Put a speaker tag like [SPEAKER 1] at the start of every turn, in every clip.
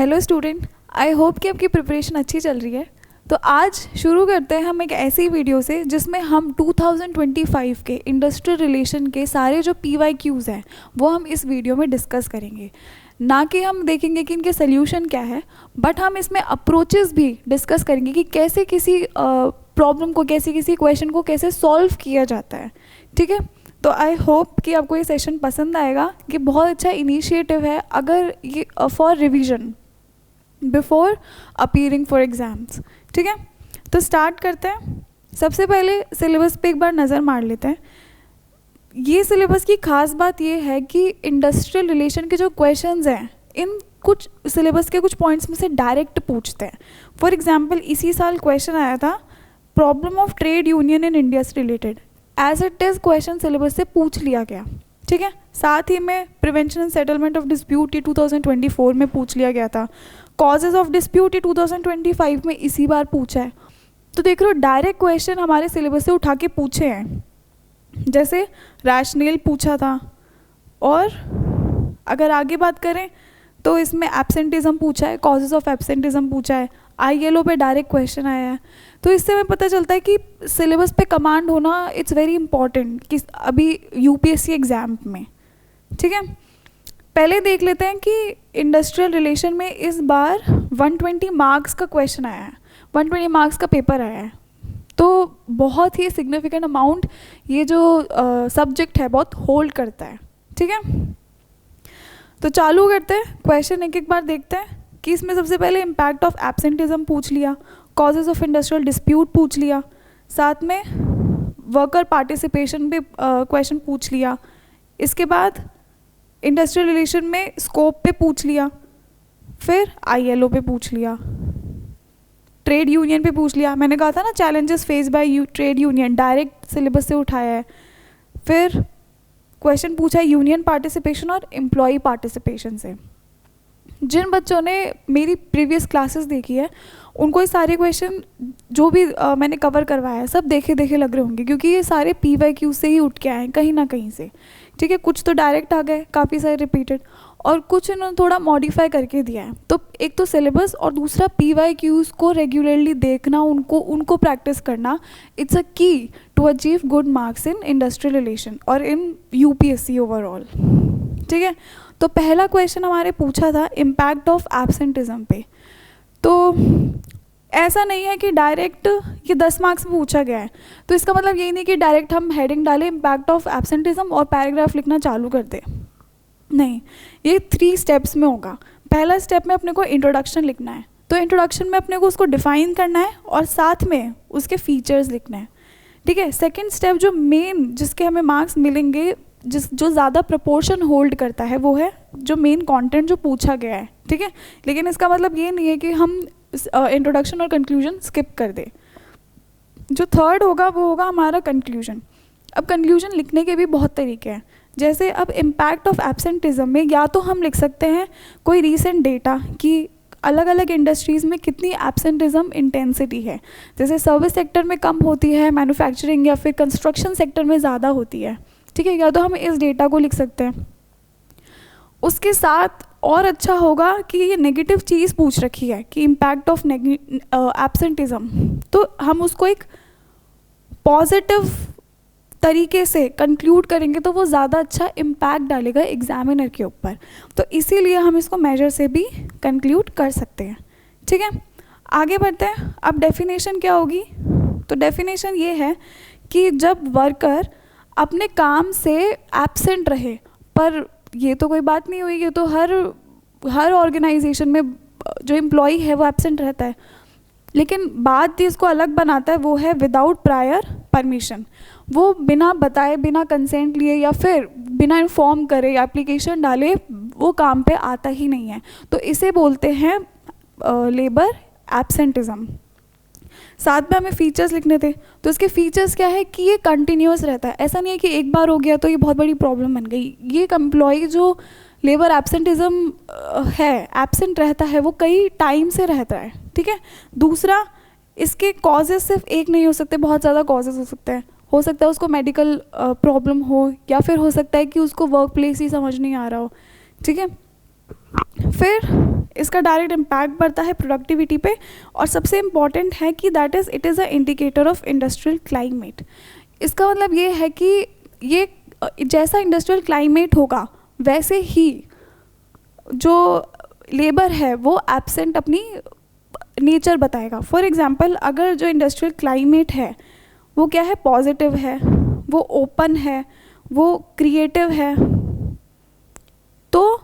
[SPEAKER 1] Hello student, I hope कि आपकी preparation अच्छी चल रही है। तो आज शुरू करते हैं हम एक ऐसी वीडियो से जिसमें हम 2025 के इंडस्ट्रियल रिलेशन के सारे जो PYQs हैं वो हम इस वीडियो में डिस्कस करेंगे। ना कि हम देखेंगे कि इनके सोल्यूशन क्या है, बट हम इसमें अप्रोचेस भी डिस्कस करेंगे कि कैसे किसी प्रॉब्लम को, कैसे किसी क्वेश्चन को कैसे सॉल्व किया जाता है। ठीक है, तो आई होप कि आपको ये सेशन पसंद आएगा। कि बहुत अच्छा इनिशिएटिव है अगर ये for revision before appearing for exams. ठीक है, तो स्टार्ट करते हैं। सबसे पहले सिलेबस पे एक बार नज़र मार लेते हैं। ये सिलेबस की ख़ास बात ये है कि इंडस्ट्रियल रिलेशन के जो क्वेश्चंस हैं इन कुछ सिलेबस के कुछ पॉइंट्स में से डायरेक्ट पूछते हैं। फॉर एग्जांपल इसी साल क्वेश्चन आया था problem of trade union in India से related, as it is question syllabus से पूछ लिया गया। ठीक है, साथ ही में prevention and settlement of dispute ये 2024 में पूछ लिया गया था। कॉजेज ऑफ डिस्प्यूट ये 2025 में इसी बार पूछा है। तो देख रहे हो डायरेक्ट क्वेश्चन हमारे सिलेबस से उठा के पूछे हैं। जैसे रैशनल पूछा था, और अगर आगे बात करें तो इसमें एब्सेंटिज्म पूछा है, कॉजेज ऑफ एब्सेंटिज्म पूछा है, ILO पे डायरेक्ट क्वेश्चन आया है। तो इससे हमें पता चलता है कि सिलेबस पे कमांड होना इट्स वेरी इंपॉर्टेंट कि अभी UPSC एग्ज़ाम में। ठीक है, पहले देख लेते हैं कि इंडस्ट्रियल रिलेशन में इस बार 120 मार्क्स का क्वेश्चन आया है, 120 मार्क्स का पेपर आया है। तो बहुत ही सिग्निफिकेंट अमाउंट ये जो सब्जेक्ट है बहुत होल्ड करता है। ठीक है, तो चालू करते हैं, क्वेश्चन एक एक बार देखते हैं कि इसमें सबसे पहले इम्पैक्ट ऑफ एब्सेंटिज्म पूछ लिया, कॉजेज ऑफ इंडस्ट्रियल डिस्प्यूट पूछ लिया, साथ में वर्कर पार्टिसिपेशन भी क्वेश्चन पूछ लिया। इसके बाद इंडस्ट्रियल रिलेशन में स्कोप पे पूछ लिया, फिर ILO पे पूछ लिया, ट्रेड यूनियन पे पूछ लिया। मैंने कहा था ना challenges face by trade union, direct syllabus से उठाया है। फिर क्वेश्चन पूछा है यूनियन पार्टिसिपेशन और एम्प्लॉय पार्टिसिपेशन से। जिन बच्चों ने मेरी प्रीवियस क्लासेस देखी है उनको ये सारे क्वेश्चन जो भी मैंने कवर करवाया है सब देखे देखे लग रहे होंगे, क्योंकि ये सारे PYQ से ही उठ के आए हैं कहीं ना कहीं से। ठीक है, कुछ तो डायरेक्ट आ गए, काफ़ी सारे रिपीटेड, और कुछ इन्होंने थोड़ा मॉडिफाई करके दिया है। तो एक तो सिलेबस और दूसरा PYQs को रेगुलरली देखना, उनको प्रैक्टिस करना, it's a key to achieve good marks in industrial relation और इन UPSC ओवरऑल। ठीक है, तो पहला क्वेश्चन हमारे पूछा था इम्पैक्ट ऑफ एब्सेंटिज्म पे। तो ऐसा नहीं है कि डायरेक्ट ये 10 मार्क्स में पूछा गया है, तो इसका मतलब यही नहीं कि डायरेक्ट हम हेडिंग डालें इम्पैक्ट ऑफ एब्सेंटिज्म और पैराग्राफ लिखना चालू कर दें। नहीं, ये 3 स्टेप्स में होगा। पहला स्टेप में अपने को इंट्रोडक्शन लिखना है, तो इंट्रोडक्शन में अपने को उसको डिफाइन करना है और साथ में उसके फीचर्स लिखना है। ठीक है, सेकेंड स्टेप जो मेन जिसके हमें मार्क्स मिलेंगे, जो ज़्यादा प्रपोर्शन होल्ड करता है वो है जो मेन कंटेंट जो पूछा गया है। ठीक है, लेकिन इसका मतलब ये नहीं है कि हम इंट्रोडक्शन और कंक्लूजन स्किप कर दें। जो थर्ड होगा वो होगा हमारा कंक्लूजन। अब कंक्लूजन लिखने के भी बहुत तरीके हैं। जैसे अब इम्पैक्ट ऑफ एब्सेंटिज्म में या तो हम लिख सकते हैं कोई रीसेंट डेटा कि अलग अलग इंडस्ट्रीज़ में कितनी एब्सेंटिज्म इंटेंसिटी है। जैसे सर्विस सेक्टर में कम होती है, मैन्युफैक्चरिंग या फिर कंस्ट्रक्शन सेक्टर में ज़्यादा होती है। ठीक है, या तो हम इस डेटा को लिख सकते हैं। उसके साथ और अच्छा होगा कि ये नेगेटिव चीज़ पूछ रखी है कि इम्पैक्ट ऑफ एब्सेंटिज्म, तो हम उसको एक पॉजिटिव तरीके से कंक्लूड करेंगे तो वो ज़्यादा अच्छा इम्पैक्ट डालेगा एग्जामिनर के ऊपर। तो इसीलिए हम इसको मेजर से भी कंक्लूड कर सकते हैं। ठीक है, आगे बढ़ते हैं। अब डेफिनेशन क्या होगी? तो डेफिनेशन ये है कि जब वर्कर अपने काम से एब्सेंट रहे, पर ये तो कोई बात नहीं हुई, ये तो हर ऑर्गेनाइजेशन में जो एम्प्लॉय है वो एब्सेंट रहता है। लेकिन बात इसको अलग बनाता है वो है विदाउट प्रायर परमिशन। वो बिना बताए, बिना कंसेंट लिए या फिर बिना इन्फॉर्म करे या एप्लीकेशन डाले वो काम पे आता ही नहीं है, तो इसे बोलते हैं लेबर एब्सेंटिज्म। साथ में हमें फीचर्स लिखने थे, तो इसके फीचर्स क्या है कि ये कंटिन्यूस रहता है। ऐसा नहीं है कि एक बार हो गया तो ये बहुत बड़ी प्रॉब्लम बन गई। ये एम्प्लॉय जो लेबर एब्सेंटिज्म है, एब्सेंट रहता है, वो कई टाइम से रहता है। ठीक है, दूसरा इसके कॉजेज़ सिर्फ एक नहीं हो सकते, बहुत ज़्यादा कॉजेज़ हो सकते हैं। हो सकता है उसको मेडिकल प्रॉब्लम हो, या फिर हो सकता है कि उसको वर्क प्लेस ही समझ नहीं आ रहा हो। ठीक है, फिर इसका डायरेक्ट इम्पैक्ट पड़ता है प्रोडक्टिविटी पे। और सबसे इम्पॉर्टेंट है कि that is it is a indicator of industrial climate. इसका मतलब ये है कि ये जैसा इंडस्ट्रियल क्लाइमेट होगा वैसे ही जो लेबर है वो एब्सेंट अपनी नेचर बताएगा। फॉर एग्जांपल, अगर जो इंडस्ट्रियल क्लाइमेट है वो क्या है, पॉजिटिव है, वो ओपन है, वो क्रिएटिव है, तो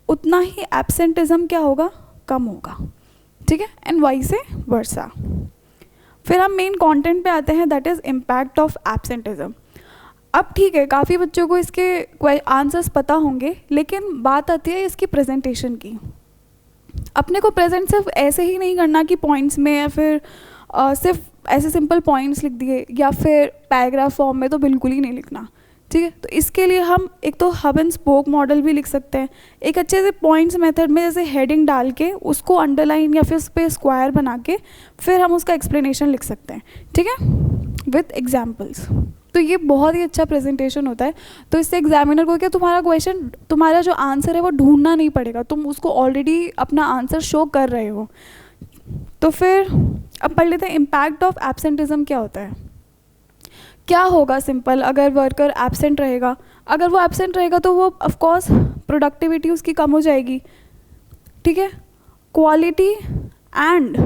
[SPEAKER 1] उतना ही एब्सेंटिज्म क्या होगा, कम होगा। ठीक है, एंड वाइस वर्सा। फिर हम मेन कंटेंट पे आते हैं, that is impact of absenteeism. अब ठीक है, काफ़ी बच्चों को इसके आंसर्स पता होंगे, लेकिन बात आती है इसकी प्रेजेंटेशन की। अपने को प्रेजेंट सिर्फ ऐसे ही नहीं करना कि पॉइंट्स में या फिर सिर्फ ऐसे सिंपल पॉइंट्स लिख दिए या फिर पैराग्राफ फॉर्म में तो बिल्कुल ही नहीं लिखना। ठीक है, तो इसके लिए हम एक तो हब एंड स्पोक मॉडल भी लिख सकते हैं, एक अच्छे से पॉइंट्स मेथड में जैसे हेडिंग डाल के उसको अंडरलाइन या फिर उस पर स्क्वायर बना के फिर हम उसका एक्सप्लेनेशन लिख सकते हैं। ठीक है, विथ एग्जाम्पल्स। तो ये बहुत ही अच्छा प्रेजेंटेशन होता है। तो इससे एग्जामिनर को क्या, तुम्हारा क्वेश्चन, तुम्हारा जो आंसर है वो ढूंढना नहीं पड़ेगा, तुम उसको ऑलरेडी अपना आंसर शो कर रहे हो। तो फिर अब पढ़ लेते हैं इम्पैक्ट ऑफ एब्सेंटिज्म क्या होता है। क्या होगा, सिंपल, अगर वर्कर एब्सेंट रहेगा, अगर वो एब्सेंट रहेगा तो वो ऑफकोर्स प्रोडक्टिविटी उसकी कम हो जाएगी। ठीक है, quality and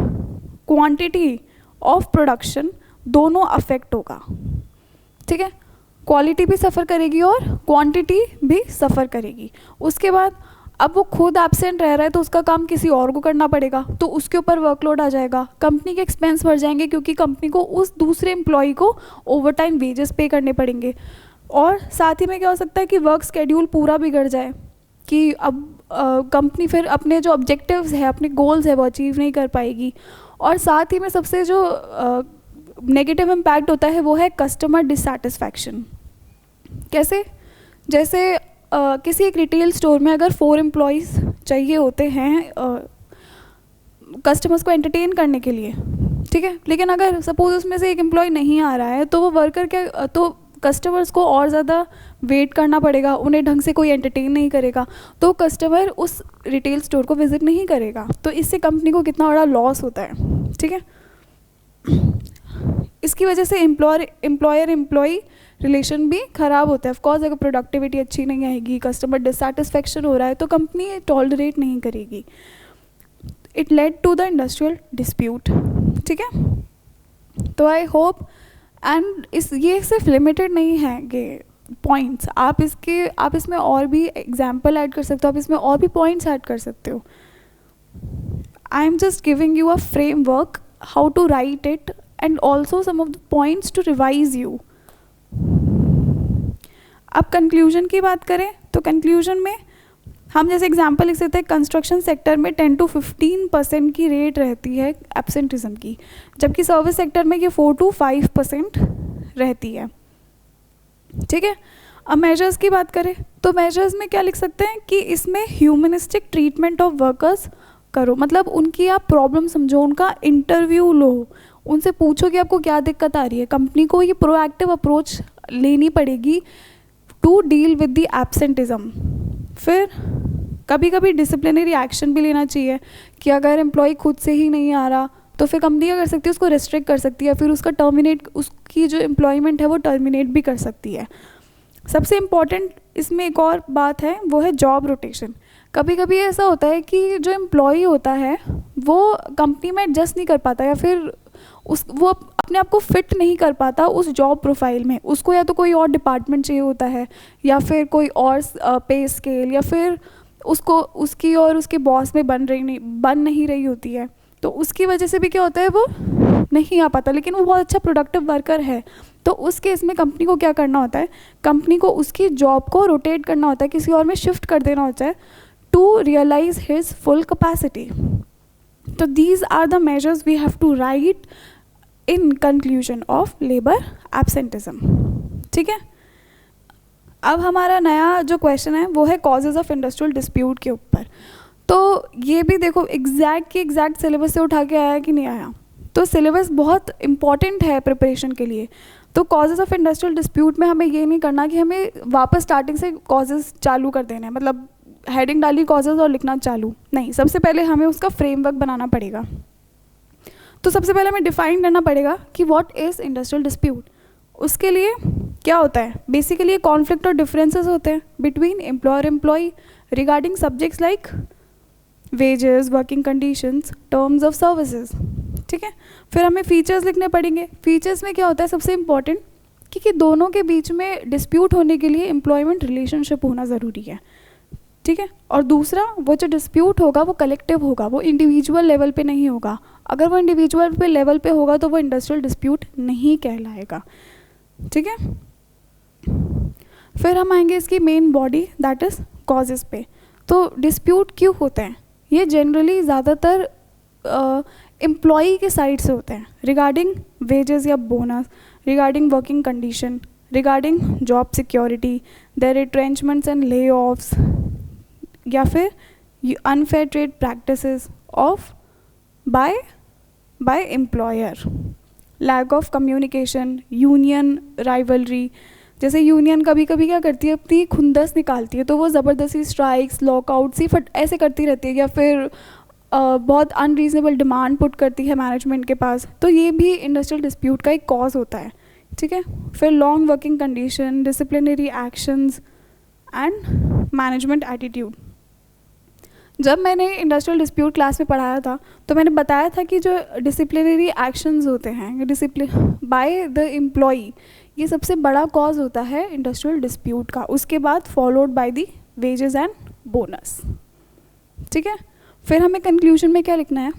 [SPEAKER 1] quantity of production दोनों अफेक्ट होगा। ठीक है, क्वालिटी भी सफ़र करेगी और क्वांटिटी भी सफ़र करेगी। उसके बाद अब वो खुद एब्सेंट रह रहा है तो उसका काम किसी और को करना पड़ेगा, तो उसके ऊपर वर्कलोड आ जाएगा, कंपनी के एक्सपेंस बढ़ जाएंगे क्योंकि कंपनी को उस दूसरे एम्प्लॉय को ओवर टाइम वेजेस पे करने पड़ेंगे। और साथ ही में क्या हो सकता है कि वर्क स्केड्यूल पूरा बिगड़ जाए कि अब कंपनी फिर अपने जो ऑब्जेक्टिव्स है, अपने गोल्स है, वो अचीव नहीं कर पाएगी। और साथ ही में सबसे जो नेगेटिव इम्पैक्ट होता है वो है कस्टमर डिससेटिस्फैक्शन। कैसे, जैसे किसी एक रिटेल स्टोर में अगर 4 एम्प्लॉयज़ चाहिए होते हैं कस्टमर्स को एंटरटेन करने के लिए, ठीक है, लेकिन अगर सपोज उसमें से एक एम्प्लॉय नहीं आ रहा है तो वो वर्कर क्या, तो कस्टमर्स को और ज़्यादा वेट करना पड़ेगा, उन्हें ढंग से कोई एंटरटेन नहीं करेगा, तो कस्टमर उस रिटेल स्टोर को विज़िट नहीं करेगा। तो इससे कंपनी को कितना बड़ा लॉस होता है। ठीक है, इसकी वजह से एम्प्लॉयर एम्प्लॉई रिलेशन भी ख़राब होता है। ऑफकोर्स अगर प्रोडक्टिविटी अच्छी नहीं आएगी, कस्टमर डिससेटिस्फैक्शन हो रहा है तो कंपनी टॉलरेट नहीं करेगी। It led to the industrial dispute. ठीक है, तो आई होप, एंड ये सिर्फ लिमिटेड नहीं है ये पॉइंट्स, आप इसमें और भी एग्जाम्पल ऐड कर सकते हो, आप इसमें और भी पॉइंट्स ऐड कर सकते हो। I am just giving you a framework how to write it and also some of the points to revise you. अब कंक्लूजन की बात करें तो कंक्लूजन में हम जैसे एग्जांपल लिख सकते हैं, कंस्ट्रक्शन सेक्टर में 10 to 15% की रेट रहती है एब्सेंटिज्म की, जबकि सर्विस सेक्टर में ये 4 to 5% रहती है। ठीक है, अब मेजर्स की बात करें तो मेजर्स में क्या लिख सकते हैं कि इसमें ह्यूमनिस्टिक ट्रीटमेंट ऑफ वर्कर्स करो, मतलब उनकी आप प्रॉब्लम समझो, उनका इंटरव्यू लो, उनसे पूछो कि आपको क्या दिक्कत आ रही है। कंपनी को ये प्रोएक्टिव अप्रोच लेनी पड़ेगी to deal with the absenteeism. फिर कभी कभी डिसिप्लिनरी एक्शन भी लेना चाहिए कि अगर एम्प्लॉय खुद से ही नहीं आ रहा तो फिर कंपनी क्या कर सकती है, उसको रिस्ट्रिक्ट कर सकती है, फिर उसका टर्मिनेट, उसकी जो एम्प्लॉयमेंट है वो टर्मिनेट भी कर सकती है। सबसे इम्पॉर्टेंट इसमें एक और बात है, वो है जॉब रोटेशन। कभी कभी ऐसा होता है कि जो एम्प्लॉय होता है वो कंपनी में एडजस्ट नहीं कर पाता या फिर वो अपने आप को फिट नहीं कर पाता उस जॉब प्रोफाइल में, उसको या तो कोई और डिपार्टमेंट चाहिए होता है या फिर कोई और पे स्केल, या फिर उसको उसकी और उसके बॉस में बन नहीं रही होती है, तो उसकी वजह से भी क्या होता है वो नहीं आ पाता, लेकिन वो बहुत अच्छा प्रोडक्टिव वर्कर है। तो उस केस में कंपनी को क्या करना होता है, कंपनी को उसकी जॉब को रोटेट करना होता है, किसी और में शिफ्ट कर देना होता है to realise his full capacity. तो these are the measures we have to write in conclusion of labour absenteeism. ठीक है, अब हमारा नया जो क्वेश्चन है वो है कॉजेज़ ऑफ इंडस्ट्रियल डिस्प्यूट के ऊपर। तो ये भी देखो एग्जैक्ट सिलेबस से उठा के आया कि नहीं आया, तो सिलेबस बहुत इंपॉर्टेंट है प्रिपरेशन के लिए। तो कॉजेज़ ऑफ इंडस्ट्रियल डिस्प्यूट में हमें ये नहीं करना कि हमें वापस स्टार्टिंग से कॉजेज़ चालू कर देने हैं, मतलब हेडिंग डाली कॉजेज़ और लिखना चालू, नहीं, सबसे पहले हमें उसका फ्रेमवर्क बनाना पड़ेगा। तो सबसे पहले हमें डिफाइन करना पड़ेगा कि व्हाट इज़ इंडस्ट्रियल डिस्प्यूट। उसके लिए क्या होता है, बेसिकली कॉन्फ्लिक्ट और डिफरेंसेस होते हैं between employer employee regarding subjects like wages, working conditions, terms of services, ठीक है। फिर हमें फीचर्स लिखने पड़ेंगे। फीचर्स में क्या होता है, सबसे इम्पॉर्टेंट कि दोनों के बीच में डिस्प्यूट होने के लिए एम्प्लॉयमेंट रिलेशनशिप होना ज़रूरी है, ठीक है। और दूसरा, वो जो डिस्प्यूट होगा वो कलेक्टिव होगा, वो इंडिविजुअल लेवल पे नहीं होगा। अगर वो इंडिविजुअल पे लेवल पे होगा तो वो इंडस्ट्रियल डिस्प्यूट नहीं कहलाएगा, ठीक है। फिर हम आएंगे इसकी main body, that is causes पे। तो डिस्प्यूट क्यों होते हैं, ये जनरली ज़्यादातर एम्प्लॉई के साइड से होते हैं, रिगार्डिंग वेजेस या bonus, regarding working condition, regarding job security, there retrenchments and layoffs, या फिर unfair trade practices of by employer, lack of communication, union rivalry. जैसे यूनियन कभी कभी क्या करती है, अपनी खुंदस निकालती है, तो वो ज़बरदस्ती स्ट्राइक्स, लॉकआउट्स ही ऐसे करती रहती है, या फिर बहुत अनरीजनेबल डिमांड पुट करती है मैनेजमेंट के पास। तो ये भी इंडस्ट्रियल डिस्प्यूट का एक कॉज होता है, ठीक है। फिर long working condition, disciplinary actions and management attitude. जब मैंने इंडस्ट्रियल डिस्प्यूट क्लास में पढ़ाया था तो मैंने बताया था कि जो डिसिप्लिनरी एक्शंस होते हैं डिसिप्लिन बाय द एम्प्लॉई, ये सबसे बड़ा कॉज होता है इंडस्ट्रियल डिस्प्यूट का। उसके बाद followed by the wages and bonus, ठीक है। फिर हमें कंक्लूजन में क्या लिखना है,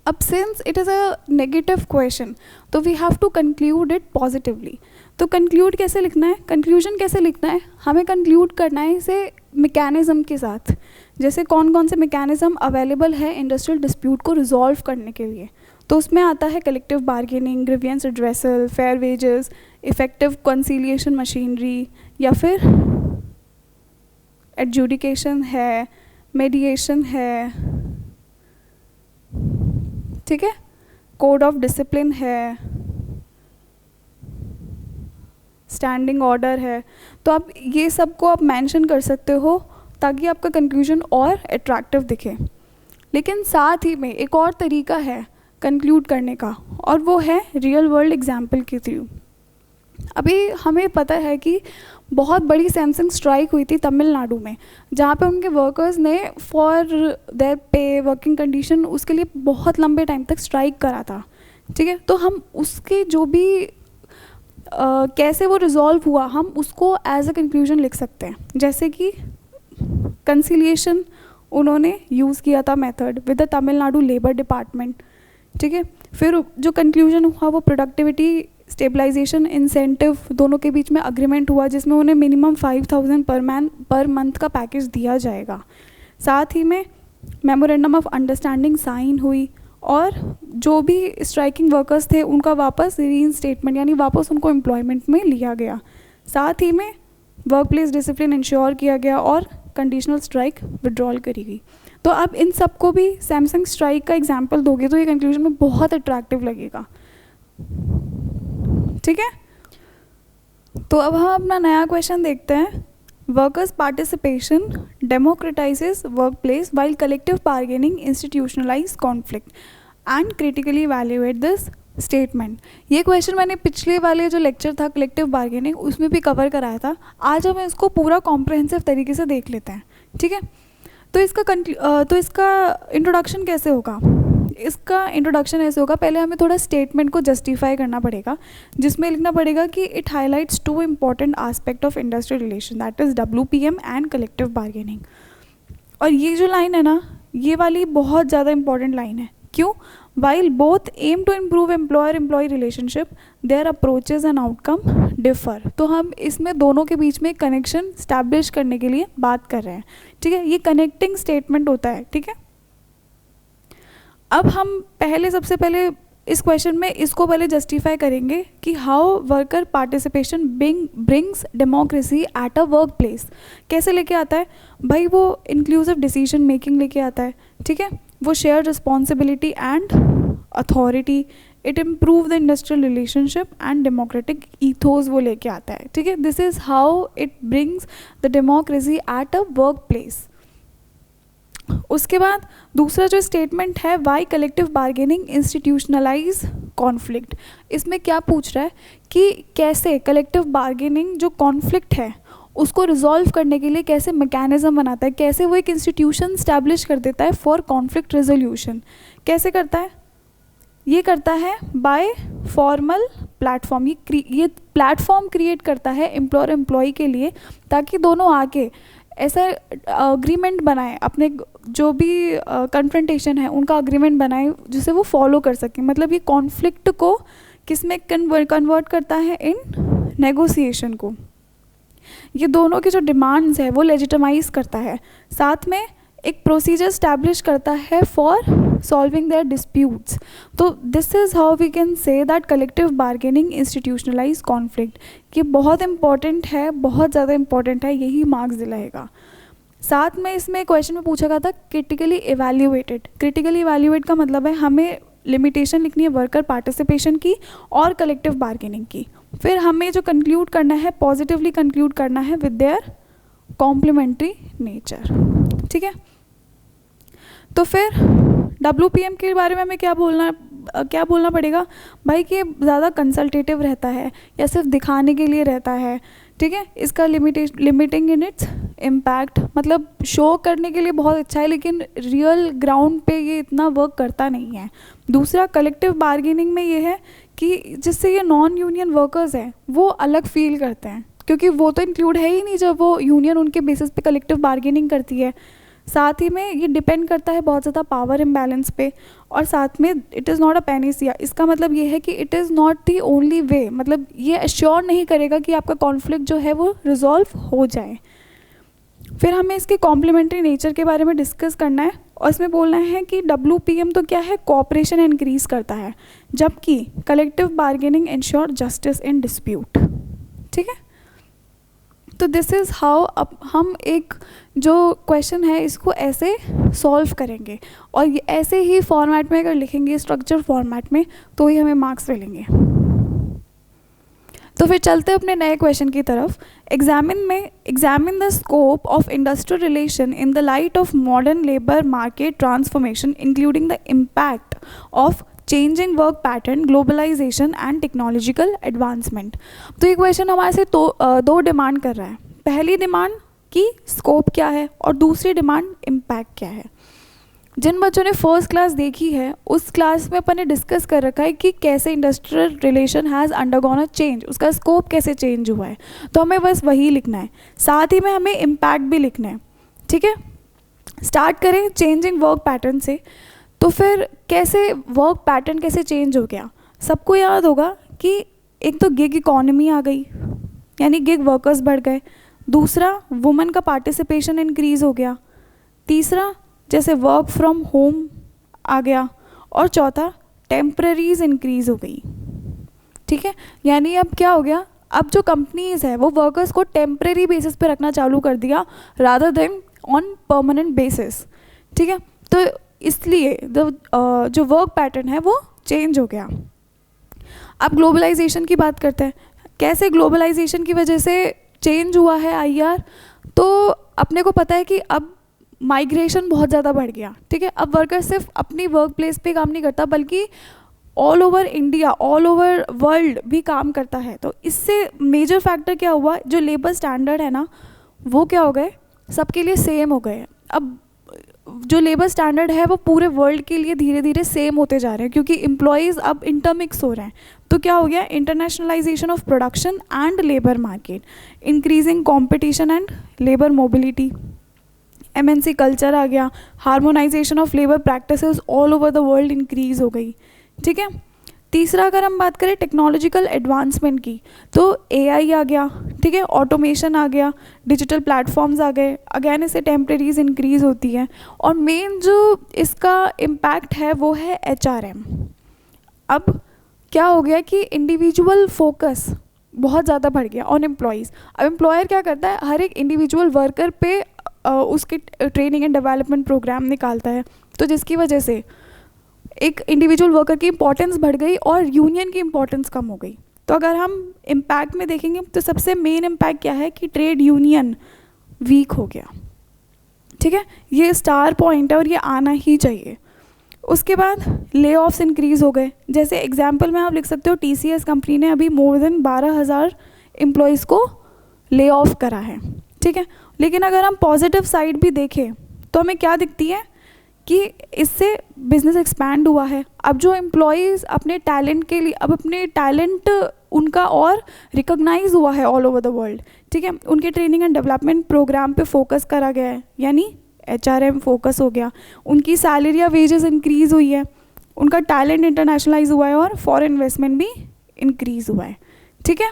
[SPEAKER 1] अब since it is a negative question तो we have to conclude it positively. तो कंक्लूड कैसे लिखना है, कंक्लूजन कैसे लिखना है, हमें कंक्लूड करना है इसे मैकेनिज़्म के साथ। जैसे कौन कौन से मैकेनिज़्म अवेलेबल है इंडस्ट्रियल डिस्प्यूट को रिजॉल्व करने के लिए। तो उसमें आता है collective bargaining, grievance addressal, fair wages, effective conciliation machinery, या फिर एडजुडिकेशन है, मेडिएशन है, ठीक है, कोड ऑफ डिसिप्लिन है, स्टैंडिंग ऑर्डर है। तो आप ये सबको आप मेंशन कर सकते हो ताकि आपका कंक्लूजन और अट्रैक्टिव दिखे। लेकिन साथ ही में एक और तरीका है कंक्लूड करने का, और वो है रियल वर्ल्ड एग्जाम्पल के थ्रू। अभी हमें पता है कि बहुत बड़ी सैमसंग स्ट्राइक हुई थी तमिलनाडु में, जहाँ पे उनके वर्कर्स ने फॉर देयर पे, वर्किंग कंडीशन, उसके लिए बहुत लंबे टाइम तक स्ट्राइक करा था, ठीक है। तो हम उसके जो भी कैसे वो रिजॉल्व हुआ, हम उसको एज अ कंक्लूजन लिख सकते हैं। जैसे कि कंसिलिएशन उन्होंने यूज़ किया था method with the Tamil Nadu labour department, ठीक है। फिर जो कंक्लूजन हुआ वो प्रोडक्टिविटी स्टेबलाइजेशन इंसेंटिव दोनों के बीच में अग्रीमेंट हुआ, जिसमें उन्हें मिनिमम 5,000 पर मंथ का पैकेज दिया जाएगा। साथ ही में मेमोरेंडम ऑफ अंडरस्टैंडिंग साइन हुई, और जो भी स्ट्राइकिंग वर्कर्स थे उनका वापस रीइंस्टेटमेंट यानी वापस उनको एम्प्लॉयमेंट में लिया गया। साथ ही में वर्क प्लेस डिसिप्लिन इंश्योर किया गया और कंडीशनल स्ट्राइक विड्रॉल करी गई। तो अब इन सबको भी सैमसंग स्ट्राइक का एग्जाम्पल दोगे तो ये कंक्लूजन में बहुत अट्रैक्टिव लगेगा, ठीक है। तो अब हम अपना नया क्वेश्चन देखते हैं। Workers participation democratises work place while collective bargaining institutionalise conflict and critically evaluate this statement. ये क्वेश्चन मैंने पिछले वाले जो लेक्चर था कलेक्टिव बार्गेनिंग उसमें भी कवर कराया था। आज हम इसको पूरा कॉम्प्रहेंसिव तरीके से देख लेते हैं, ठीक है। तो इसका इंट्रोडक्शन कैसे होगा, इसका इंट्रोडक्शन ऐसे होगा, पहले हमें थोड़ा स्टेटमेंट को जस्टिफाई करना पड़ेगा, जिसमें लिखना पड़ेगा कि it highlights 2 important aspect of industrial relation, that is WPM and collective bargaining. और ये जो लाइन है ना, ये वाली बहुत ज़्यादा इंपॉर्टेंट लाइन है। क्यों? While both aim to improve employer employee relationship their approaches and outcome differ. तो हम इसमें दोनों के बीच में कनेक्शन स्टैब्लिश करने के लिए बात कर रहे हैं, ठीक है। ये कनेक्टिंग स्टेटमेंट होता है, ठीक है। अब हम सबसे पहले इस क्वेश्चन में इसको पहले जस्टिफाई करेंगे कि how worker participation brings democracy at a work place. कैसे लेके आता है भाई? वो इंक्लूसिव डिसीजन मेकिंग लेके आता है, ठीक है। वो share responsibility and authority, it improve the industrial relationship and democratic ethos वो लेके आता है, ठीक है. This is how it brings the democracy at a workplace. उसके बाद दूसरा जो स्टेटमेंट है, why collective bargaining institutionalise conflict. इसमें क्या पूछ रहा है कि कैसे कलेक्टिव बार्गेनिंग जो कॉन्फ्लिक्ट है उसको रिजॉल्व करने के लिए कैसे मैकेनिज्म बनाता है, कैसे वो एक इंस्टीट्यूशन स्टैब्लिश कर देता है फॉर कॉन्फ्लिक्ट रेजोल्यूशन. कैसे करता है? ये करता है बाय फॉर्मल प्लेटफॉर्म. ये प्लेटफॉर्म क्रिएट करता है एम्प्लॉयर एम्प्लॉई के लिए, ताकि दोनों आके ऐसा अग्रीमेंट बनाए, अपने जो भी कन्फ्रंटेशन है उनका अग्रीमेंट बनाए जिसे वो फॉलो कर सकें. मतलब ये कॉन्फ्लिक्ट को किस में कन्वर्ट करता है? इन नेगोशिएशन को. ये दोनों की जो डिमांड्स है वो लेजिटिमाइज करता है. साथ में एक प्रोसीजर स्टैब्लिश करता है फॉर सॉल्विंग देयर डिस्प्यूट्स. तो this is how we can say that collective bargaining institutionalise conflict. ये बहुत इंपॉर्टेंट है, बहुत ज़्यादा इंपॉर्टेंट है, यही मार्क्स दिलाएगा. साथ में इसमें क्वेश्चन में पूछा गया था क्रिटिकली इवैल्यूएटेड. क्रिटिकली इवैल्यूएट का मतलब है हमें लिमिटेशन लिखनी है वर्कर पार्टिसिपेशन की और कलेक्टिव बार्गेनिंग की. फिर हमें जो कंक्लूड करना है, पॉजिटिवली कंक्लूड करना है विद देयर कॉम्प्लीमेंट्री नेचर, ठीक है. तो फिर WPM के बारे में हमें क्या बोलना पड़ेगा भाई कि ज़्यादा कंसल्टेटिव रहता है या सिर्फ दिखाने के लिए रहता है, ठीक है. इसका लिमिटिंग इन इट्स इम्पैक्ट, मतलब शो करने के लिए बहुत अच्छा है लेकिन रियल ग्राउंड पे ये इतना वर्क करता नहीं है. दूसरा कलेक्टिव बार्गेनिंग में ये है कि जिससे ये नॉन यूनियन वर्कर्स हैं वो अलग फील करते हैं, क्योंकि वो तो इंक्लूड है ही नहीं जब वो यूनियन उनके बेसिस पे कलेक्टिव बार्गेनिंग करती है. साथ ही में ये डिपेंड करता है बहुत ज़्यादा पावर इम्बैलेंस पे. और साथ में it is not a Panacea. इसका मतलब ये है कि it is not the only way, मतलब ये एश्योर नहीं करेगा कि आपका कॉन्फ्लिक्ट जो है वो रिजॉल्व हो जाए. फिर हमें इसके कॉम्प्लीमेंट्री नेचर के बारे में डिस्कस करना है और इसमें बोलना है कि WPM तो क्या है, कोऑपरेशन इंक्रीज करता है, जबकि collective bargaining ensure justice in dispute, ठीक है. तो दिस इज़ हाउ अब हम एक जो क्वेश्चन है इसको ऐसे सॉल्व करेंगे और ये ऐसे ही फॉर्मेट में अगर लिखेंगे, स्ट्रक्चर फॉर्मेट में, तो ही हमें मार्क्स मिलेंगे. तो फिर चलते अपने नए क्वेश्चन की तरफ. Examine the scope of industrial relation in the light of modern labour market transformation including the impact of changing work pattern, globalisation and technological advancement. तो ये क्वेश्चन हमारे से दो डिमांड कर रहा है. पहली डिमांड की स्कोप क्या है और दूसरी डिमांड इम्पैक्ट क्या है. जिन बच्चों ने फर्स्ट क्लास देखी है उस क्लास में अपन ने डिस्कस कर रखा है कि कैसे industrial relation has undergone a change, उसका स्कोप कैसे चेंज हुआ है. तो हमें बस वही लिखना है, साथ ही में हमें इम्पैक्ट भी लिखना है, ठीक है. स्टार्ट करें चेंजिंग वर्क पैटर्न से. तो फिर कैसे वर्क पैटर्न कैसे चेंज हो गया. सबको याद होगा कि एक तो गिग इकॉनमी आ गई, यानी गिग वर्कर्स बढ़ गए. दूसरा वुमेन का पार्टिसिपेशन इंक्रीज़ हो गया. तीसरा जैसे वर्क फ्रॉम होम आ गया. और चौथा टेम्पररीज इंक्रीज़ हो गई, ठीक है. यानी अब क्या हो गया, अब जो कंपनीज है वो वर्कर्स को टेम्परेरी बेसिस पे रखना चालू कर दिया rather than on permanent basis, ठीक है. तो इसलिए जो वर्क पैटर्न है वो चेंज हो गया. अब ग्लोबलाइजेशन की बात करते हैं. कैसे ग्लोबलाइजेशन की वजह से चेंज हुआ है IR. तो अपने को पता है कि अब माइग्रेशन बहुत ज़्यादा बढ़ गया, ठीक है. अब वर्कर सिर्फ अपनी वर्क प्लेस पे काम नहीं करता बल्कि all over India, all over world भी काम करता है. तो इससे मेजर फैक्टर क्या हुआ, जो लेबर स्टैंडर्ड है ना वो क्या हो गए, सबके लिए सेम हो गए. अब जो लेबर स्टैंडर्ड है वो पूरे वर्ल्ड के लिए धीरे धीरे सेम होते जा रहे हैं क्योंकि एम्प्लॉयज़ अब इंटरमिक्स हो रहे हैं. तो क्या हो गया, internationalisation of production and labour market, increasing competition and labour mobility, MNC culture आ गया, harmonisation of labour practices all over the world increase हो गई, ठीक है. तीसरा अगर हम बात करें टेक्नोलॉजिकल एडवांसमेंट की, तो AI आ गया, ठीक है, ऑटोमेशन आ गया, डिजिटल प्लेटफॉर्म्स आ गए. अगेन इससे टेम्परेरीज इंक्रीज़ होती है. और मेन जो इसका इम्पैक्ट है वो है HRM. अब क्या हो गया कि इंडिविजुअल फोकस बहुत ज़्यादा बढ़ गया ऑन एम्प्लॉयज़. अब एम्प्लॉयर क्या करता है, हर एक इंडिविजुअल वर्कर पे उसकी ट्रेनिंग एंड डेवलपमेंट प्रोग्राम निकालता है. तो जिसकी वजह से एक इंडिविजुअल वर्कर की इंपॉर्टेंस बढ़ गई और यूनियन की इंपॉर्टेंस कम हो गई। तो अगर हम इम्पैक्ट में देखेंगे तो सबसे मेन इम्पैक्ट क्या है कि ट्रेड यूनियन वीक हो गया। ठीक है, ये स्टार पॉइंट है और ये आना ही चाहिए। उसके बाद ले ऑफ्स इंक्रीज़ हो गए। जैसे एग्जांपल में आप लिख सकते हो TCS कंपनी ने अभी मोर देन 12,000 एम्प्लॉयज़ को ले ऑफ करा है। ठीक है, लेकिन अगर हम पॉजिटिव साइड भी देखें तो हमें क्या दिखती है कि इससे बिजनेस एक्सपैंड हुआ है। अब जो एम्प्लॉयज़ अपने टैलेंट के लिए, अब अपने टैलेंट उनका और रिकॉग्नाइज हुआ है ऑल ओवर द वर्ल्ड। ठीक है, उनके ट्रेनिंग एंड डेवलपमेंट प्रोग्राम पे फोकस करा गया है, यानी HRM फोकस हो गया। उनकी सैलरी या वेजेस इंक्रीज़ हुई है, उनका टैलेंट इंटरनेशनलाइज हुआ है और फॉरेन इन्वेस्टमेंट भी इंक्रीज़ हुआ है। ठीक है,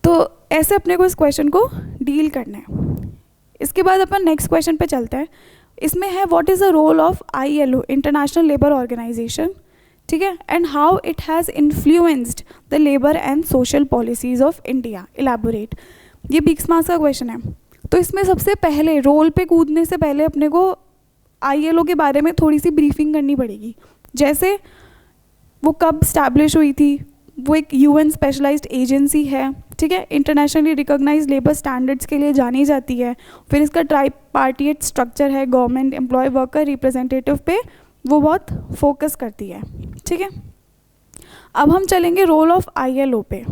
[SPEAKER 1] तो ऐसे अपने को इस क्वेश्चन को डील करना है। इसके बाद अपन नेक्स्ट क्वेश्चन पे चलते हैं। इसमें है what is the role of ILO International Labour Organisation. ठीक है, and how it has influenced the labour and social policies of India. Elaborate. ये 20 मार्क्स का क्वेश्चन है। तो इसमें सबसे पहले रोल पे कूदने से पहले अपने को ILO के बारे में थोड़ी सी ब्रीफिंग करनी पड़ेगी। जैसे वो कब स्टैब्लिश हुई थी, वो एक UN स्पेशलाइज्ड एजेंसी है। ठीक है, इंटरनेशनली रिकॉग्नाइज लेबर स्टैंडर्ड्स के लिए जानी जाती है। फिर इसका ट्राइपार्टिएट स्ट्रक्चर है, गवर्नमेंट एम्प्लॉय वर्कर रिप्रेजेंटेटिव पे वो बहुत फोकस करती है। ठीक है, अब हम चलेंगे रोल ऑफ ILO पे।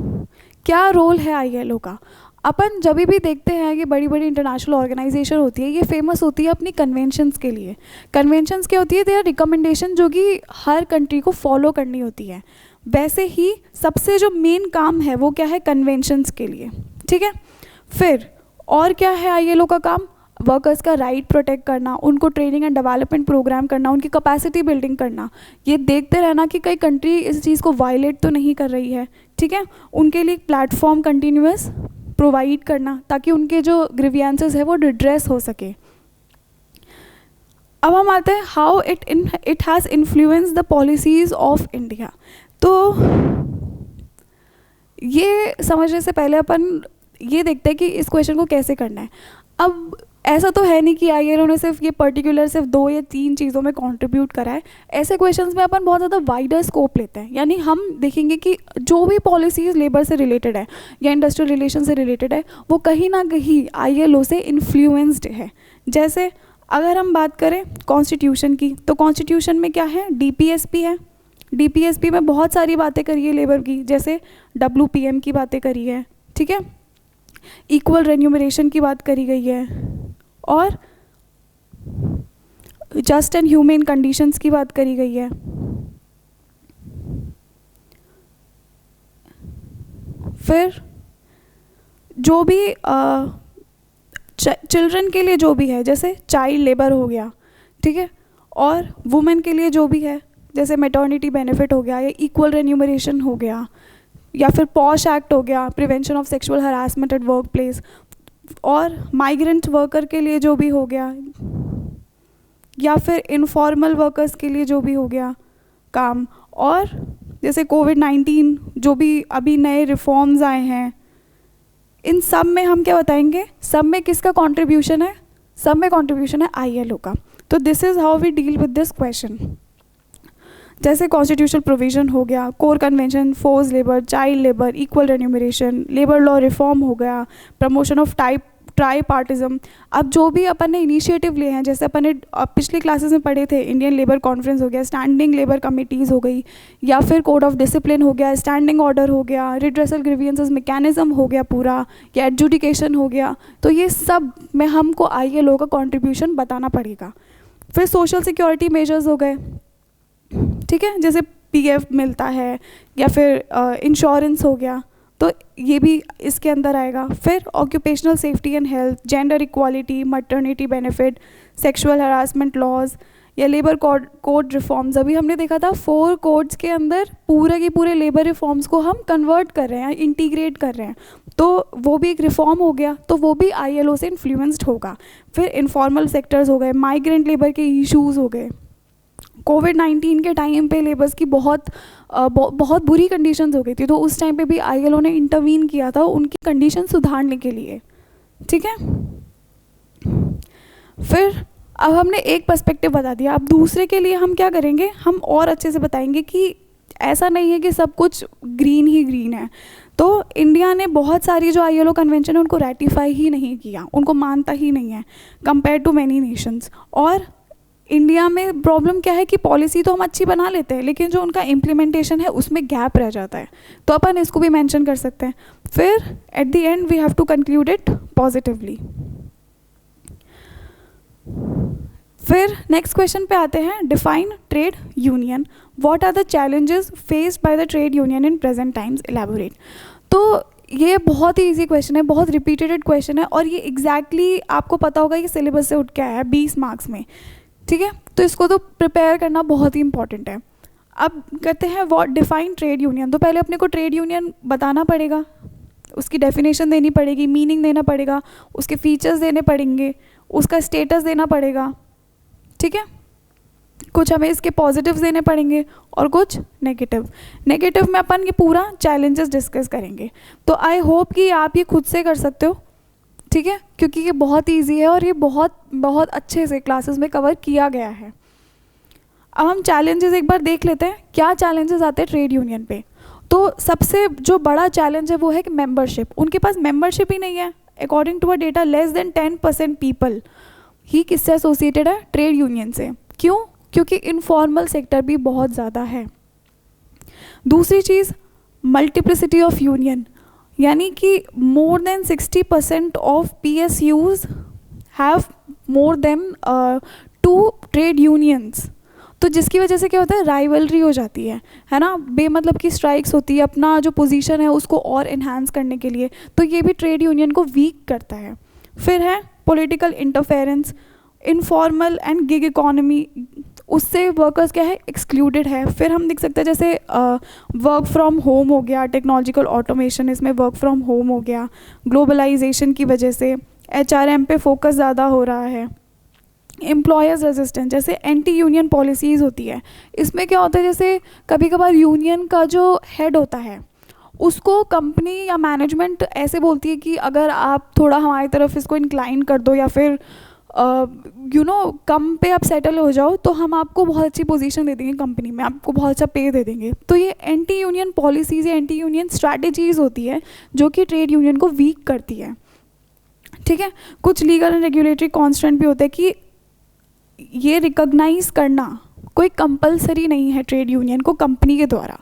[SPEAKER 1] क्या रोल है ILO का? अपन जब भी देखते हैं कि बड़ी बड़ी इंटरनेशनल ऑर्गेनाइजेशन होती है, ये फेमस होती है अपनी कन्वेंशंस के लिए। कन्वेंशंस क्या होती है? दे आर रिकमेंडेशन जो कि हर कंट्री को फॉलो करनी होती है। वैसे ही सबसे जो मेन काम है वो क्या है? कन्वेंशंस के लिए। ठीक है, फिर और क्या है ILO का काम? वर्कर्स का राइट प्रोटेक्ट करना, उनको ट्रेनिंग एंड डेवलपमेंट प्रोग्राम करना, उनकी कैपेसिटी बिल्डिंग करना, ये देखते रहना कि कई कंट्री इस चीज़ को वायलेट तो नहीं कर रही है। ठीक है, उनके लिए प्लेटफॉर्म कंटिन्यूअस प्रोवाइड करना ताकि उनके जो ग्रीवियंसेस है वो डिड्रेस हो सके। अब हम आते हैं how it has influence the policies of India. तो ये समझने से पहले अपन ये देखते हैं कि इस क्वेश्चन को कैसे करना है। अब ऐसा तो है नहीं कि ILO ने सिर्फ ये पर्टिकुलर सिर्फ 2 या 3 चीज़ों में कंट्रीब्यूट करा है। ऐसे क्वेश्चंस में अपन बहुत ज़्यादा वाइडर स्कोप लेते हैं, यानी हम देखेंगे कि जो भी पॉलिसीज़ लेबर से रिलेटेड है या इंडस्ट्रियल रिलेशन से रिलेटेड है वो कहीं ना कहीं ILO से इन्फ्लुएंस्ड है। जैसे अगर हम बात करें कॉन्स्टिट्यूशन की, तो कॉन्स्टिट्यूशन में क्या है? DPSP है। DPSP में बहुत सारी बातें करी है लेबर की, जैसे WPM की बातें करी है। ठीक है, इक्वल रेन्यूमरेशन की बात करी गई है और जस्ट एंड ह्यूमेन कंडीशंस की बात करी गई है। फिर जो भी चिल्ड्रन के लिए जो भी है, जैसे चाइल्ड लेबर हो गया। ठीक है, और वुमेन के लिए जो भी है, जैसे मैटर्निटी बेनिफिट हो गया या इक्वल रेन्यूमरेशन हो गया, या फिर पॉश एक्ट हो गया, prevention of sexual harassment at work place, और माइग्रेंट वर्कर के लिए जो भी हो गया, या फिर इनफॉर्मल वर्कर्स के लिए जो भी हो गया काम, और जैसे COVID-19 जो भी अभी नए रिफॉर्म्स आए हैं, इन सब में हम क्या बताएंगे? सब में किसका कंट्रीब्यूशन है? सब में कंट्रीब्यूशन है ILO का। तो this is how we deal with this question. जैसे कॉन्स्टिट्यूशनल प्रोविजन हो गया, core convention, force labour, child labour, equal remuneration, labour law reform हो गया, प्रमोशन ऑफ ट्राईपार्टिज्म। अब जो भी अपन ने इनिशिएटिव लिए हैं, जैसे अपन ने पिछली क्लासेस में पढ़े थे, इंडियन लेबर कॉन्फ्रेंस हो गया, स्टैंडिंग लेबर कमिटीज़ हो गई, या फिर कोड ऑफ डिसिप्लिन हो गया, स्टैंडिंग ऑर्डर हो गया, रिड्रेसल ग्रीवियंसेस मैकेनिज्म हो गया पूरा, या एडजुडिकेशन हो गया। तो ये सब में हमको ILO का कॉन्ट्रीब्यूशन बताना पड़ेगा। फिर सोशल सिक्योरिटी मेजर्स हो गए। ठीक है, जैसे PF मिलता है या फिर इंश्योरेंस हो गया, तो ये भी इसके अंदर आएगा। फिर occupational safety and health, gender equality, maternity benefit, sexual harassment laws या लेबर कोड रिफॉर्म्स। अभी हमने देखा था 4 कोड्स के अंदर पूरे के पूरे लेबर रिफॉर्म्स को हम कन्वर्ट कर रहे हैं, इंटीग्रेट कर रहे हैं, तो वो भी एक रिफॉर्म हो गया, तो वो भी ILO से इन्फ्लुएंस्ड होगा। फिर इनफॉर्मल सेक्टर्स हो गए, माइग्रेंट लेबर के इश्यूज़ हो गए। COVID-19 के टाइम पे लेबर्स की बहुत बुरी कंडीशंस हो गई थी, तो उस टाइम पे भी ILO ने इंटरवीन किया था उनकी कंडीशन सुधारने के लिए। ठीक है, फिर अब हमने एक पर्सपेक्टिव बता दिया, अब दूसरे के लिए हम क्या करेंगे, हम और अच्छे से बताएंगे कि ऐसा नहीं है कि सब कुछ ग्रीन ही ग्रीन है। तो इंडिया ने बहुत सारी जो ILO कन्वेंशन है उनको रेटिफाई ही नहीं किया, उनको मानता ही नहीं है कंपेयर टू मैनी नेशंस। और इंडिया में प्रॉब्लम क्या है कि पॉलिसी तो हम अच्छी बना लेते हैं लेकिन जो उनका इम्प्लीमेंटेशन है उसमें गैप रह जाता है, तो अपन इसको भी मेंशन कर सकते हैं। फिर at the end we have to conclude it positively. फिर नेक्स्ट क्वेश्चन पे आते हैं, define trade union, what are the challenges faced by the trade union in present times, elaborate. तो ये बहुत ही इजी क्वेश्चन है, बहुत रिपीटेड क्वेश्चन है और ये एग्जैक्टली आपको पता होगा कि सिलेबस से उठ के आया है 20 मार्क्स में, ठीक है। तो इसको तो प्रिपेयर करना बहुत ही इंपॉर्टेंट है। अब कहते हैं व्हाट डिफाइन ट्रेड यूनियन, तो पहले अपने को ट्रेड यूनियन बताना पड़ेगा, उसकी डेफिनेशन देनी पड़ेगी, मीनिंग देना पड़ेगा, उसके फीचर्स देने पड़ेंगे, उसका स्टेटस देना पड़ेगा, ठीक है। कुछ हमें इसके पॉजिटिव्स देने पड़ेंगे और कुछ नेगेटिव। नेगेटिव में अपन ये पूरा चैलेंजेस डिस्कस करेंगे। तो आई होप कि आप ये खुद से कर सकते हो, ठीक है, क्योंकि ये बहुत ईजी है और ये बहुत बहुत अच्छे से क्लासेस में कवर किया गया है। अब हम चैलेंजेस एक बार देख लेते हैं, क्या चैलेंजेस आते हैं ट्रेड यूनियन पे। तो सबसे जो बड़ा चैलेंज है वो है कि मेंबरशिप, उनके पास मेंबरशिप ही नहीं है। According to a data less than 10% people ही किससे एसोसिएटेड है, ट्रेड यूनियन से। क्यों? क्योंकि इनफॉर्मल सेक्टर भी बहुत ज़्यादा है। दूसरी चीज़, मल्टीप्लिसिटी ऑफ यूनियन, यानी कि more than 60% of PSUs have more than 2 trade unions. तो जिसकी वजह से क्या होता है, राइवलरी हो जाती है ना, बेमतलब की स्ट्राइक्स होती है अपना जो पोजीशन है उसको और इन्हांस करने के लिए, तो ये भी ट्रेड यूनियन को वीक करता है। फिर है political interference, informal and gig economy, उससे वर्कर्स क्या है, एक्सक्लूडेड है। फिर हम देख सकते हैं जैसे वर्क फ्रॉम होम हो गया, टेक्नोलॉजिकल ऑटोमेशन, इसमें वर्क फ्रॉम होम हो गया, ग्लोबलाइजेशन की वजह से HRM पे फोकस ज़्यादा हो रहा है। एम्प्लॉयर्स रेजिस्टेंस, जैसे एंटी यूनियन पॉलिसीज़ होती है, इसमें क्या होता है जैसे कभी कभार यूनियन का जो हेड होता है उसको कंपनी या मैनेजमेंट ऐसे बोलती है कि अगर आप थोड़ा हमारी तरफ इसको इंक्लाइन कर दो या फिर कम पे आप सेटल हो जाओ तो हम आपको बहुत अच्छी पोजीशन दे देंगे कंपनी में, आपको बहुत अच्छा पे दे देंगे। तो ये एंटी यूनियन पॉलिसीज़ या एंटी यूनियन स्ट्रैटेजीज़ होती है जो कि ट्रेड यूनियन को वीक करती है, ठीक है। कुछ लीगल एंड रेगुलेटरी कॉन्स्टेंट भी होते हैं कि ये रिकॉग्नाइज करना कोई कंपलसरी नहीं है ट्रेड यूनियन को कंपनी के द्वारा।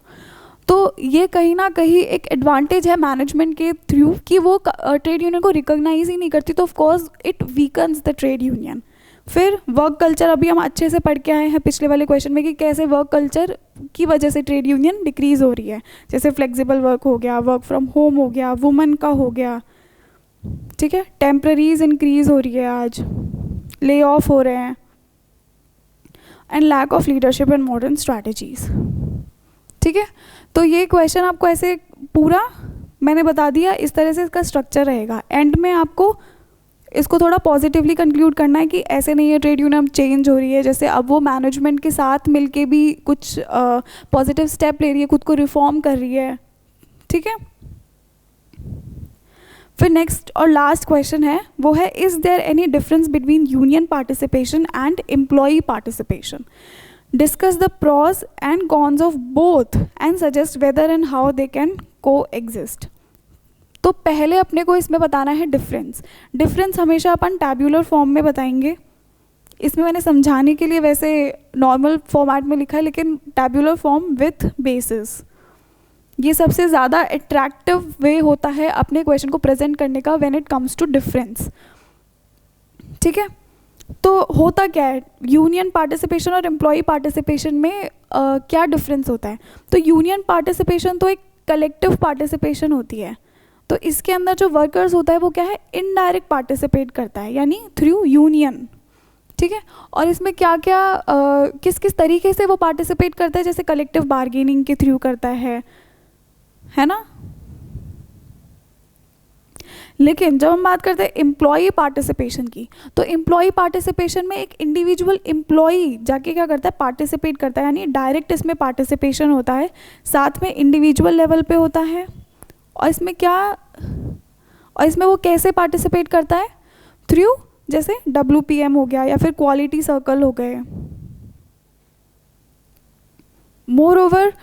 [SPEAKER 1] तो ये कहीं ना कहीं एक एडवांटेज है मैनेजमेंट के थ्रू कि वो ट्रेड यूनियन को रिकॉग्नाइज ही नहीं करती, तो of course it weakens the trade union. फिर वर्क कल्चर, अभी हम अच्छे से पढ़ के आए हैं पिछले वाले क्वेश्चन में कि कैसे वर्क कल्चर की वजह से ट्रेड यूनियन डिक्रीज हो रही है, जैसे फ्लेक्सिबल वर्क हो गया, वर्क फ्रॉम होम हो गया, वुमेन का हो गया, ठीक है, टेम्पररीज इंक्रीज हो रही है, आज ले ऑफ हो रहे हैं, and lack of leadership and modern strategies, ठीक है। तो ये क्वेश्चन आपको ऐसे पूरा मैंने बता दिया, इस तरह से इसका स्ट्रक्चर रहेगा। एंड में आपको इसको थोड़ा पॉजिटिवली कंक्लूड करना है कि ऐसे नहीं है ट्रेड यूनियन चेंज हो रही है, जैसे अब वो मैनेजमेंट के साथ मिलके भी कुछ पॉजिटिव स्टेप ले रही है, खुद को रिफॉर्म कर रही है, ठीक है। फिर नेक्स्ट और लास्ट क्वेश्चन है वो है, is there any difference between union participation and employee participation, discuss the pros and cons of both and suggest whether and how they can coexist। तो पहले अपने को इसमें बताना है डिफरेंस। डिफरेंस हमेशा अपन टैब्यूलर फॉर्म में बताएंगे, इसमें मैंने समझाने के लिए वैसे नॉर्मल फॉर्मेट में लिखा है, लेकिन टैब्यूलर फॉर्म विथ बेसिस ये सबसे ज़्यादा अट्रैक्टिव वे होता है अपने क्वेश्चन को प्रेजेंट करने का when it comes to difference, ठीक है। तो होता क्या है, यूनियन पार्टिसिपेशन और एम्प्लॉई पार्टिसिपेशन में क्या डिफरेंस होता है। तो यूनियन पार्टिसिपेशन तो एक कलेक्टिव पार्टिसिपेशन होती है, तो इसके अंदर जो वर्कर्स होता है वो क्या है, इनडायरेक्ट पार्टिसिपेट करता है, यानी थ्रू यूनियन, ठीक है। और इसमें क्या क्या किस किस तरीके से वो पार्टिसिपेट करता है, जैसे कलेक्टिव बार्गेनिंग के थ्रू करता है ना। लेकिन जब हम बात करते हैं एम्प्लॉई पार्टिसिपेशन की, तो एम्प्लॉई पार्टिसिपेशन में एक इंडिविजुअल एम्प्लॉई जाके क्या करता है, पार्टिसिपेट करता है, यानी डायरेक्ट इसमें पार्टिसिपेशन होता है, साथ में इंडिविजुअल लेवल पे होता है। और इसमें क्या, और इसमें वो कैसे पार्टिसिपेट करता है, थ्रू जैसे WPM हो गया या फिर क्वालिटी सर्कल हो गए। मोर ओवर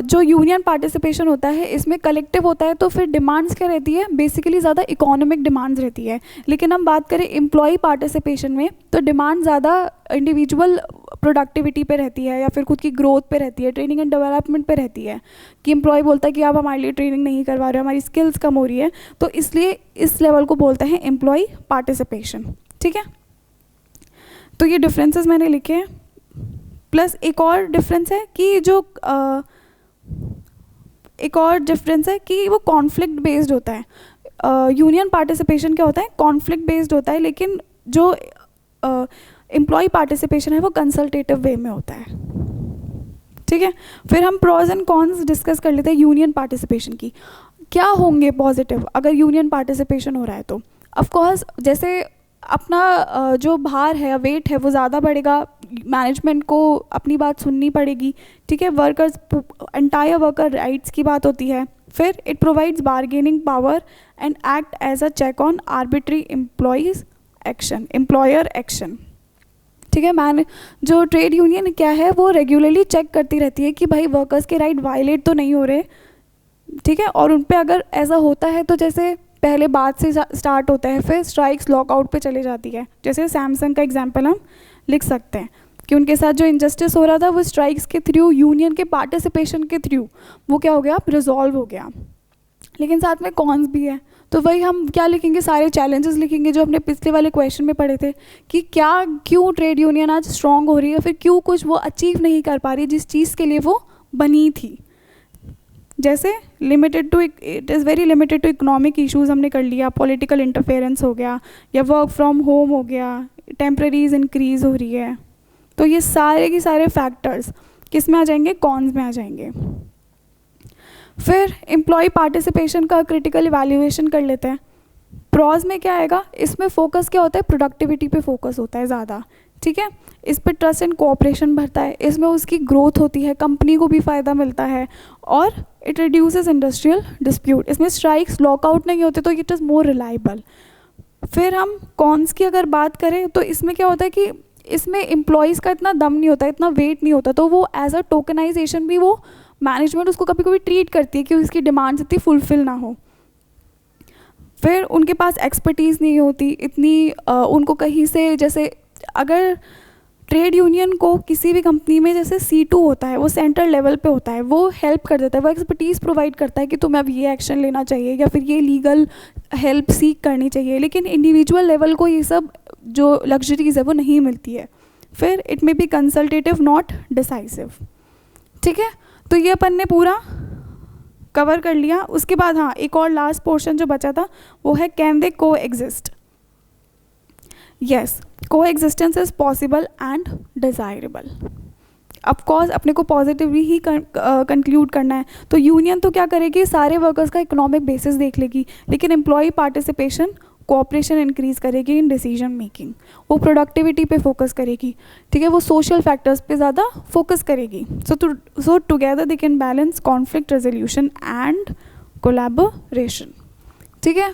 [SPEAKER 1] जो यूनियन पार्टिसिपेशन होता है इसमें कलेक्टिव होता है, तो फिर डिमांड्स क्या रहती है, बेसिकली ज़्यादा इकोनॉमिक डिमांड्स रहती है। लेकिन हम बात करें एम्प्लॉय पार्टिसिपेशन में तो डिमांड ज़्यादा इंडिविजुअल प्रोडक्टिविटी पे रहती है या फिर खुद की ग्रोथ पे रहती है, ट्रेनिंग एंड डेवलपमेंट पे रहती है। कि एम्प्लॉय बोलता है कि आप हमारे लिए ट्रेनिंग नहीं करवा रहे हो, हमारी स्किल्स कम हो रही है, तो इसलिए इस लेवल को बोलते हैं एम्प्लॉय पार्टिसिपेशन। ठीक है, तो ये डिफरेंसेस मैंने लिखे हैं। प्लस एक और डिफरेंस है कि वो कॉन्फ्लिक्ट बेस्ड होता है। यूनियन पार्टिसिपेशन क्या होता है, कॉन्फ्लिक्ट बेस्ड होता है, लेकिन जो एम्प्लॉय पार्टिसिपेशन है वो कंसल्टेटिव वे में होता है। ठीक है, फिर हम प्रोज एंड कॉन्स डिस्कस कर लेते हैं यूनियन पार्टिसिपेशन की। क्या होंगे पॉजिटिव अगर यूनियन पार्टिसिपेशन हो रहा है तो? ऑफकोर्स जैसे अपना जो भार है, वेट है, वो ज़्यादा बढ़ेगा, मैनेजमेंट को अपनी बात सुननी पड़ेगी। ठीक है, वर्कर्स, एंटायर वर्कर राइट्स की बात होती है। फिर it provides bargaining power and act as a check on arbitrary employer action. ठीक है, जो ट्रेड यूनियन क्या है वो रेगुलरली चेक करती रहती है कि भाई वर्कर्स के राइट वायलेट तो नहीं हो रहे। ठीक है, और उन पे अगर ऐसा होता है तो जैसे पहले बात से स्टार्ट होता है, फिर स्ट्राइक्स लॉकआउट पे चली जाती है। जैसे सैमसंग का एग्जांपल हम लिख सकते हैं कि उनके साथ जो इनजस्टिस हो रहा था वो स्ट्राइक्स के थ्रू, यूनियन के पार्टिसिपेशन के थ्रू वो क्या हो गया, रिजॉल्व हो गया। लेकिन साथ में कॉन्स भी है, तो वही हम क्या लिखेंगे, सारे चैलेंजेस लिखेंगे जो हमने पिछले वाले क्वेश्चन में पढ़े थे कि क्यों ट्रेड यूनियन आज स्ट्रॉन्ग हो रही है, फिर क्यों कुछ वो अचीव नहीं कर पा रही जिस चीज़ के लिए वो बनी थी। जैसे it is very limited to economic issues हमने कर लिया, पॉलिटिकल इंटरफेरेंस हो गया, या वर्क फ्रॉम होम हो गया, टेम्परेरीज इंक्रीज़ हो रही है। तो ये सारे के सारे फैक्टर्स किस में आ जाएंगे, कॉन्स में आ जाएंगे। फिर एम्प्लॉय पार्टिसिपेशन का क्रिटिकल इवैल्यूएशन कर लेते हैं। प्रॉज में क्या आएगा, इसमें फोकस क्या होता है, प्रोडक्टिविटी पे फोकस होता है ज़्यादा। ठीक है, इस पर ट्रस्ट एंड कोऑपरेशन बढ़ता है, इसमें उसकी ग्रोथ होती है, कंपनी को भी फ़ायदा मिलता है, और इट रिड्यूसेस इंडस्ट्रियल डिस्प्यूट। इसमें स्ट्राइक्स लॉकआउट नहीं होते, तो इट इज़ मोर रिलायबल। फिर हम कॉन्स की अगर बात करें तो इसमें क्या होता है कि इसमें एम्प्लॉयज़ का इतना दम नहीं होता, इतना वेट नहीं होता, तो वो एज अ टोकनाइजेशन भी वो मैनेजमेंट उसको कभी कभी ट्रीट करती है कि उसकी डिमांड्स इतनी फुलफिल ना हो। फिर उनके पास एक्सपर्टीज़ नहीं होती इतनी, उनको कहीं से, जैसे अगर ट्रेड यूनियन को किसी भी कंपनी में जैसे C2 होता है, वो सेंट्रल लेवल पे होता है, वो हेल्प कर देता है, वो एक्सपर्टीज़ प्रोवाइड करता है कि तुम्हें अब ये एक्शन लेना चाहिए या फिर ये लीगल हेल्प सीख करनी चाहिए। लेकिन इंडिविजुअल लेवल को ये सब जो लग्जरीज है वो नहीं मिलती है। फिर it may be consultative not decisive. ठीक है, तो ये अपन ने पूरा कवर कर लिया। उसके बाद हाँ, एक और लास्ट पोर्शन जो बचा था वो है कैन दे को एग्जिस्ट। यस, को existence is possible and desirable. Of course अपने को पॉजिटिवली ही कंक्लूड करना है। तो यूनियन तो क्या करेगी, सारे वर्कर्स का इकोनॉमिक बेसिस देख लेगी, लेकिन एम्प्लॉय पार्टिसिपेशन, कोऑपरेशन इंक्रीज़ करेगी इन डिसीजन मेकिंग, वो प्रोडक्टिविटी पे फोकस करेगी। ठीक है, वो सोशल फैक्टर्स पे ज़्यादा फोकस करेगी। So together they can balance conflict resolution and collaboration. ठीक है,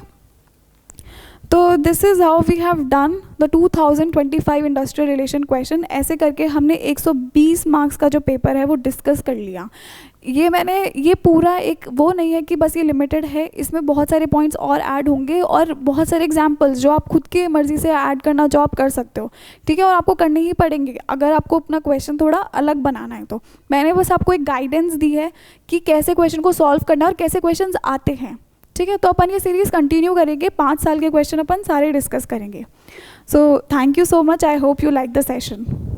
[SPEAKER 1] तो this is how we have done the 2025 industrial relation question. ऐसे करके हमने 120 मार्क्स का जो पेपर है वो डिस्कस कर लिया। ये पूरा एक वो नहीं है कि बस ये लिमिटेड है, इसमें बहुत सारे पॉइंट्स और ऐड होंगे और बहुत सारे एग्जांपल्स जो आप खुद के मर्ज़ी से ऐड करना जो आप कर सकते हो। ठीक है, और आपको करने ही पड़ेंगे अगर आपको अपना क्वेश्चन थोड़ा अलग बनाना है। तो मैंने बस आपको एक गाइडेंस दी है कि कैसे क्वेश्चन को सॉल्व करना और कैसे क्वेश्चन आते हैं। ठीक है, तो अपन ये सीरीज़ कंटिन्यू करेंगे, 5 साल के क्वेश्चन अपन सारे डिस्कस करेंगे। So thank you so much, I hope you like the session.